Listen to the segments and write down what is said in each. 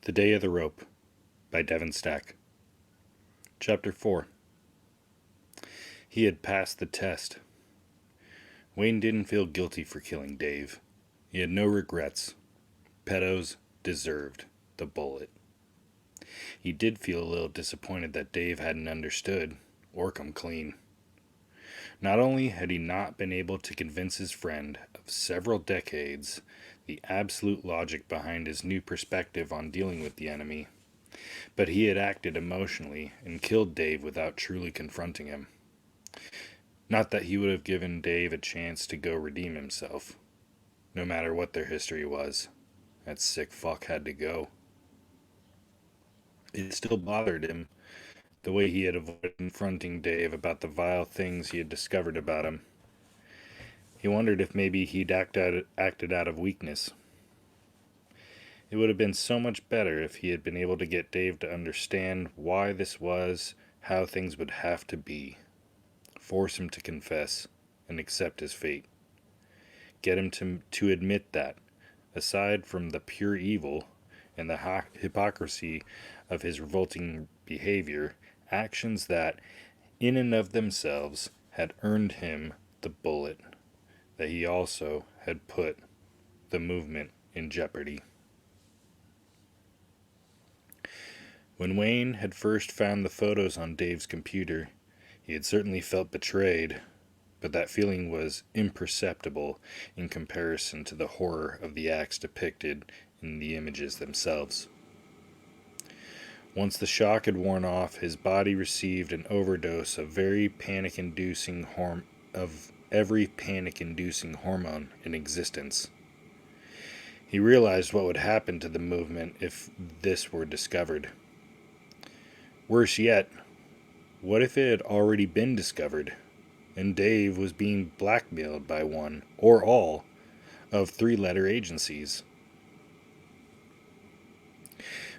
The Day of the Rope by Devin Stack. Chapter 4. He had passed the test. Wayne didn't feel guilty for killing Dave. He had no regrets. Pedos deserved the bullet. He did feel a little disappointed that Dave hadn't understood or come clean. Not only had he not been able to convince his friend of several decades the absolute logic behind his new perspective on dealing with the enemy, but he had acted emotionally and killed Dave without truly confronting him. Not that he would have given Dave a chance to go redeem himself. No matter what their history was, that sick fuck had to go. It still bothered him, the way he had avoided confronting Dave about the vile things he had discovered about him. He wondered if maybe he'd acted out of weakness. It would have been so much better if he had been able to get Dave to understand why this was how things would have to be. Force him to confess and accept his fate. Get him to admit that, aside from the pure evil and the hypocrisy of his revolting behavior, actions that, in and of themselves, had earned him the bullet, that he also had put the movement in jeopardy. When Wayne had first found the photos on Dave's computer, he had certainly felt betrayed, but that feeling was imperceptible in comparison to the horror of the acts depicted in the images themselves. Once the shock had worn off, his body received an overdose of every panic-inducing hormone in existence. He realized what would happen to the movement if this were discovered. Worse yet, what if it had already been discovered, and Dave was being blackmailed by one, or all, of three-letter agencies?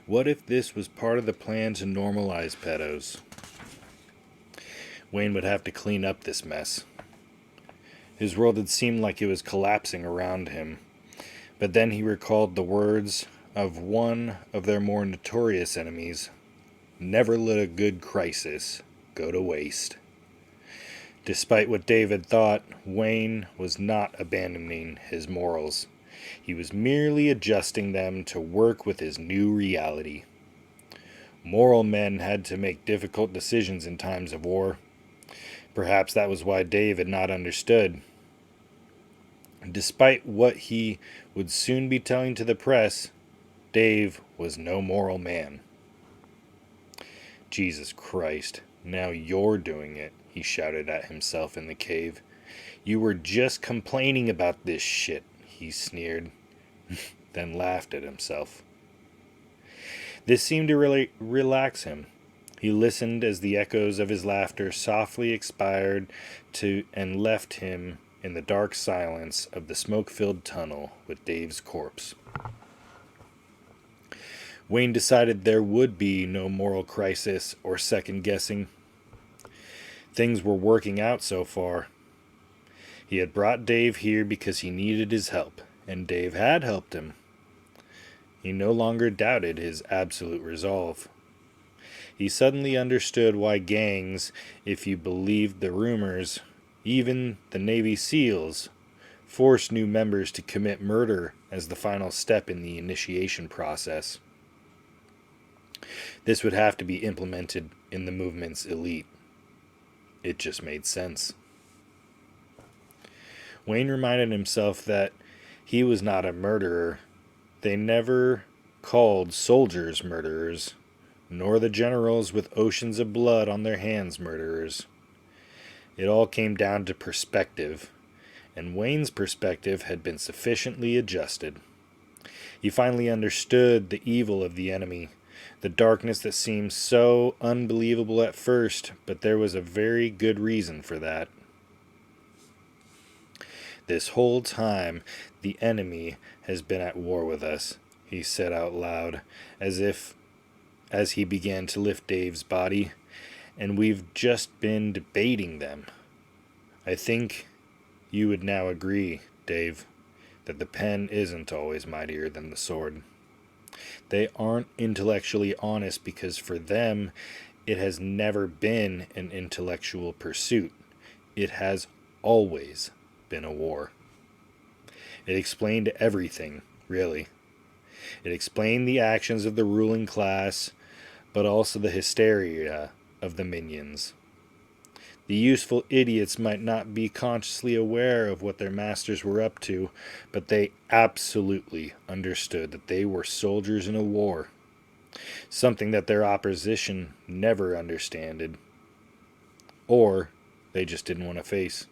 What if this was part of the plan to normalize pedos? Wayne would have to clean up this mess. His world had seemed like it was collapsing around him, but then he recalled the words of one of their more notorious enemies: "Never let a good crisis go to waste." Despite what David thought, Wayne was not abandoning his morals. He was merely adjusting them to work with his new reality. Moral men had to make difficult decisions in times of war. Perhaps that was why Dave had not understood. Despite what he would soon be telling to the press, Dave was no moral man. Jesus Christ, now you're doing it, he shouted at himself in the cave. You were just complaining about this shit, he sneered, then laughed at himself. This seemed to really relax him. He listened as the echoes of his laughter softly expired and left him in the dark silence of the smoke-filled tunnel with Dave's corpse. Wayne decided there would be no moral crisis or second-guessing. Things were working out so far. He had brought Dave here because he needed his help, and Dave had helped him. He no longer doubted his absolute resolve. He suddenly understood why gangs, if you believed the rumors, even the Navy SEALs, forced new members to commit murder as the final step in the initiation process. This would have to be implemented in the movement's elite. It just made sense. Wayne reminded himself that he was not a murderer. They never called soldiers murderers, nor the generals with oceans of blood on their hands murderers. It all came down to perspective, and Wayne's perspective had been sufficiently adjusted. He finally understood the evil of the enemy, the darkness that seemed so unbelievable at first, but there was a very good reason for that. This whole time, the enemy has been at war with us, he said out loud, as he began to lift Dave's body, and we've just been debating them. I think you would now agree, Dave, that the pen isn't always mightier than the sword. They aren't intellectually honest because for them, it has never been an intellectual pursuit. It has always been a war. It explained everything, really. It explained the actions of the ruling class, but also the hysteria of the minions. The useful idiots might not be consciously aware of what their masters were up to, but they absolutely understood that they were soldiers in a war, something that their opposition never understood, or they just didn't want to face.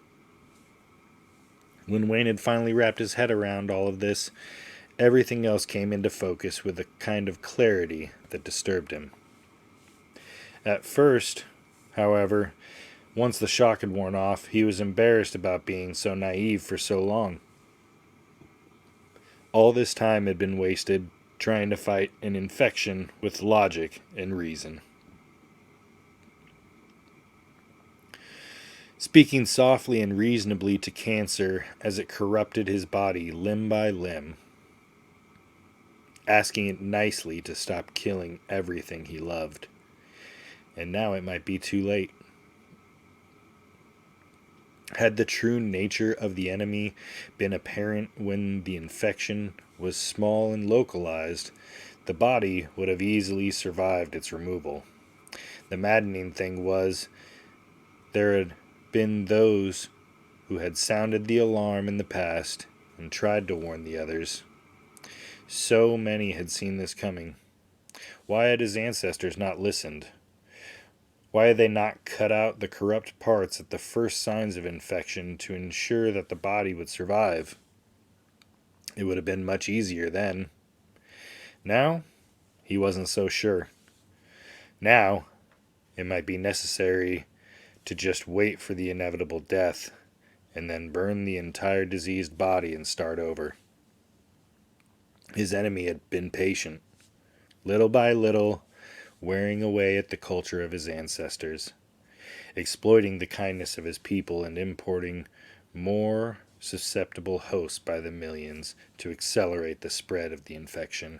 When Wayne had finally wrapped his head around all of this, everything else came into focus with a kind of clarity that disturbed him. At first, however, once the shock had worn off, he was embarrassed about being so naive for so long. All this time had been wasted trying to fight an infection with logic and reason. Speaking softly and reasonably to cancer as it corrupted his body limb by limb, asking it nicely to stop killing everything he loved. And now it might be too late. Had the true nature of the enemy been apparent when the infection was small and localized, the body would have easily survived its removal. The maddening thing was, there had been those who had sounded the alarm in the past and tried to warn the others. So many had seen this coming. Why had his ancestors not listened? Why had they not cut out the corrupt parts at the first signs of infection to ensure that the body would survive? It would have been much easier then. Now, he wasn't so sure. Now, it might be necessary to just wait for the inevitable death and then burn the entire diseased body and start over. His enemy had been patient, little by little, wearing away at the culture of his ancestors, exploiting the kindness of his people and importing more susceptible hosts by the millions to accelerate the spread of the infection.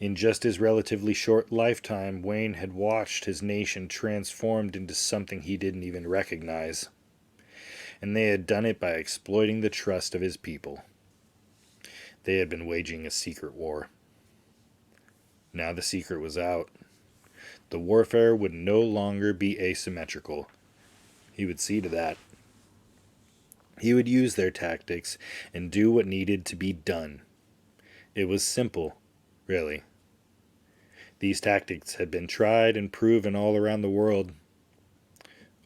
In just his relatively short lifetime, Wayne had watched his nation transformed into something he didn't even recognize. And they had done it by exploiting the trust of his people. They had been waging a secret war. Now the secret was out. The warfare would no longer be asymmetrical. He would see to that. He would use their tactics and do what needed to be done. It was simple, really. These tactics had been tried and proven all around the world.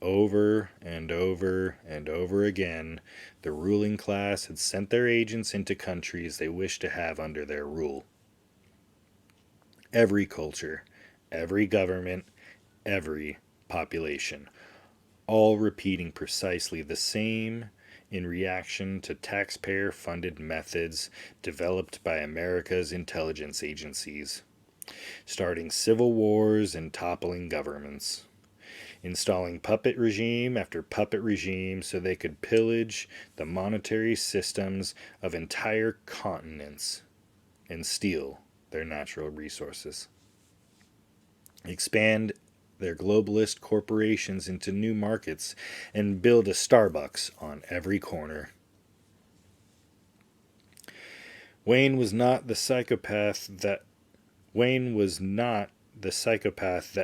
Over and over and over again, the ruling class had sent their agents into countries they wished to have under their rule. Every culture, every government, every population, all repeating precisely the same in reaction to taxpayer-funded methods developed by America's intelligence agencies, starting civil wars and toppling governments, installing puppet regime after puppet regime so they could pillage the monetary systems of entire continents and steal their natural resources, expand their globalist corporations into new markets, and build a Starbucks on every corner. Wayne was not the psychopath that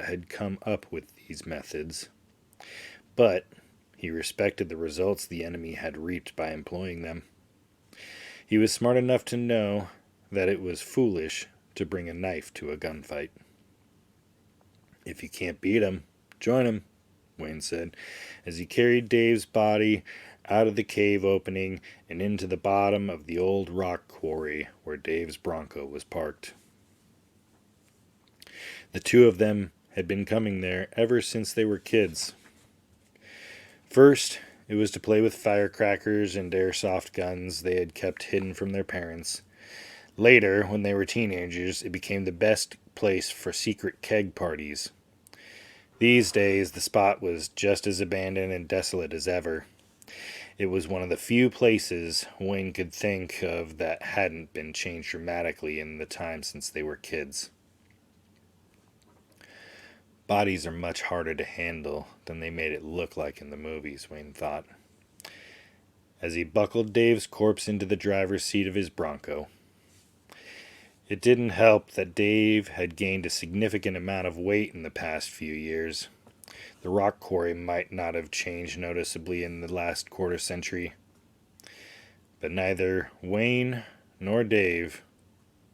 had come up with these methods, but he respected the results the enemy had reaped by employing them. He was smart enough to know that it was foolish to bring a knife to a gunfight. If you can't beat him, join him, Wayne said, as he carried Dave's body out of the cave opening and into the bottom of the old rock quarry where Dave's Bronco was parked. The two of them had been coming there ever since they were kids. First, it was to play with firecrackers and airsoft guns they had kept hidden from their parents. Later, when they were teenagers, it became the best place for secret keg parties. These days, the spot was just as abandoned and desolate as ever. It was one of the few places Wayne could think of that hadn't been changed dramatically in the time since they were kids. Bodies are much harder to handle than they made it look like in the movies, Wayne thought, as he buckled Dave's corpse into the driver's seat of his Bronco. It didn't help that Dave had gained a significant amount of weight in the past few years. The rock quarry might not have changed noticeably in the last quarter century, but neither Wayne nor Dave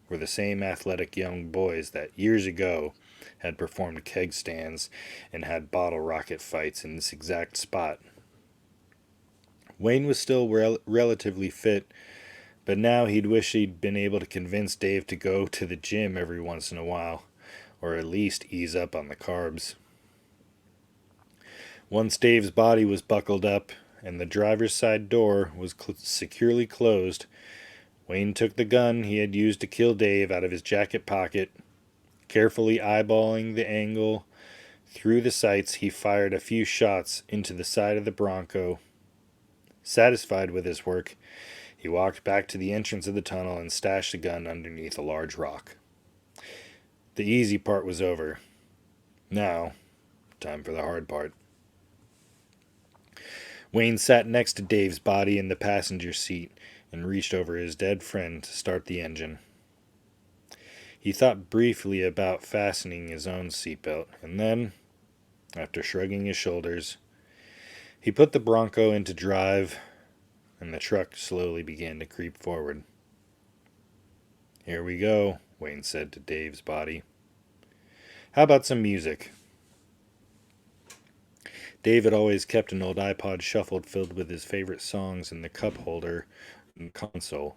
were the same athletic young boys that years ago had performed keg stands and had bottle rocket fights in this exact spot. Wayne was still relatively fit, but now he'd wish he'd been able to convince Dave to go to the gym every once in a while, or at least ease up on the carbs. Once Dave's body was buckled up and the driver's side door was securely closed, Wayne took the gun he had used to kill Dave out of his jacket pocket. Carefully eyeballing the angle through the sights, he fired a few shots into the side of the Bronco. Satisfied with his work, he walked back to the entrance of the tunnel and stashed the gun underneath a large rock. The easy part was over. Now, time for the hard part. Wayne sat next to Dave's body in the passenger seat and reached over his dead friend to start the engine. He thought briefly about fastening his own seatbelt, and then, after shrugging his shoulders, he put the Bronco into drive, and the truck slowly began to creep forward. "Here we go," Wayne said to Dave's body. "How about some music?" Dave had always kept an old iPod shuffle filled with his favorite songs in the cup holder and console.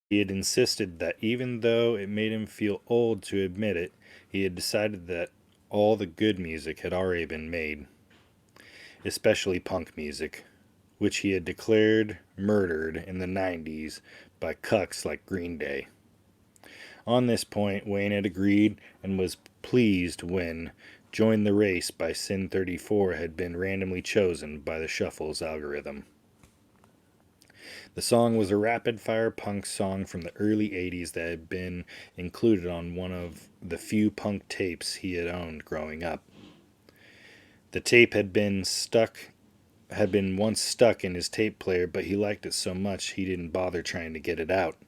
He had insisted that even though it made him feel old to admit it, he had decided that all the good music had already been made, especially punk music, which he had declared murdered in the 90s by cucks like Green Day. On this point, Wayne had agreed and was pleased when Join the Race by Sin 34 had been randomly chosen by the Shuffle's algorithm. The song was a rapid-fire punk song from the early 80s that had been included on one of the few punk tapes he had owned growing up. The tape had been once stuck in his tape player, but he liked it so much he didn't bother trying to get it out.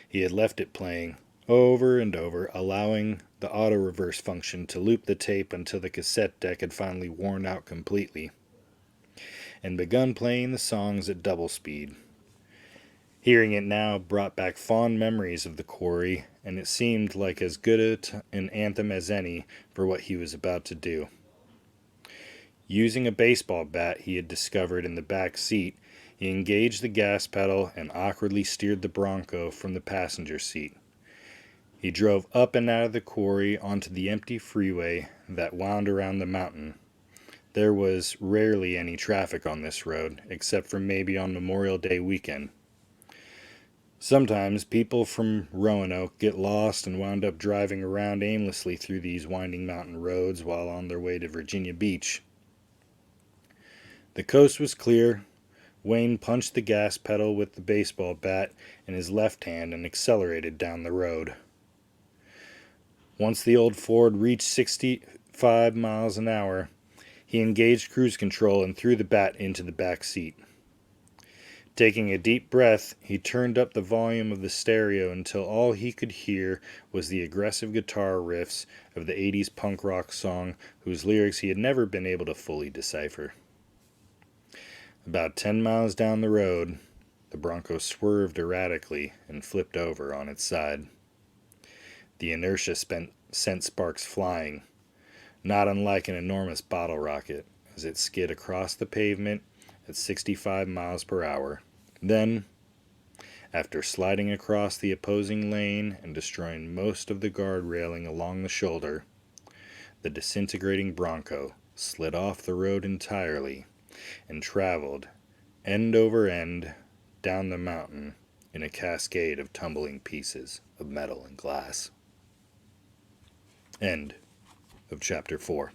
He had left it playing over and over, allowing the auto-reverse function to loop the tape until the cassette deck had finally worn out completely, and begun playing the songs at double speed. Hearing it now brought back fond memories of the quarry, and it seemed like as good an anthem as any for what he was about to do. Using a baseball bat he had discovered in the back seat, he engaged the gas pedal and awkwardly steered the Bronco from the passenger seat. He drove up and out of the quarry onto the empty freeway that wound around the mountain. There was rarely any traffic on this road, except for maybe on Memorial Day weekend. Sometimes people from Roanoke get lost and wound up driving around aimlessly through these winding mountain roads while on their way to Virginia Beach. The coast was clear. Wayne punched the gas pedal with the baseball bat in his left hand and accelerated down the road. Once the old Ford reached 65 miles an hour, he engaged cruise control and threw the bat into the back seat. Taking a deep breath, he turned up the volume of the stereo until all he could hear was the aggressive guitar riffs of the 80s punk rock song whose lyrics he had never been able to fully decipher. About 10 miles down the road, the Bronco swerved erratically and flipped over on its side. The inertia sent sparks flying, not unlike an enormous bottle rocket, as it skid across the pavement at 65 miles per hour. Then, after sliding across the opposing lane and destroying most of the guard railing along the shoulder, the disintegrating Bronco slid off the road entirely and traveled end over end down the mountain in a cascade of tumbling pieces of metal and glass. End of Chapter 4.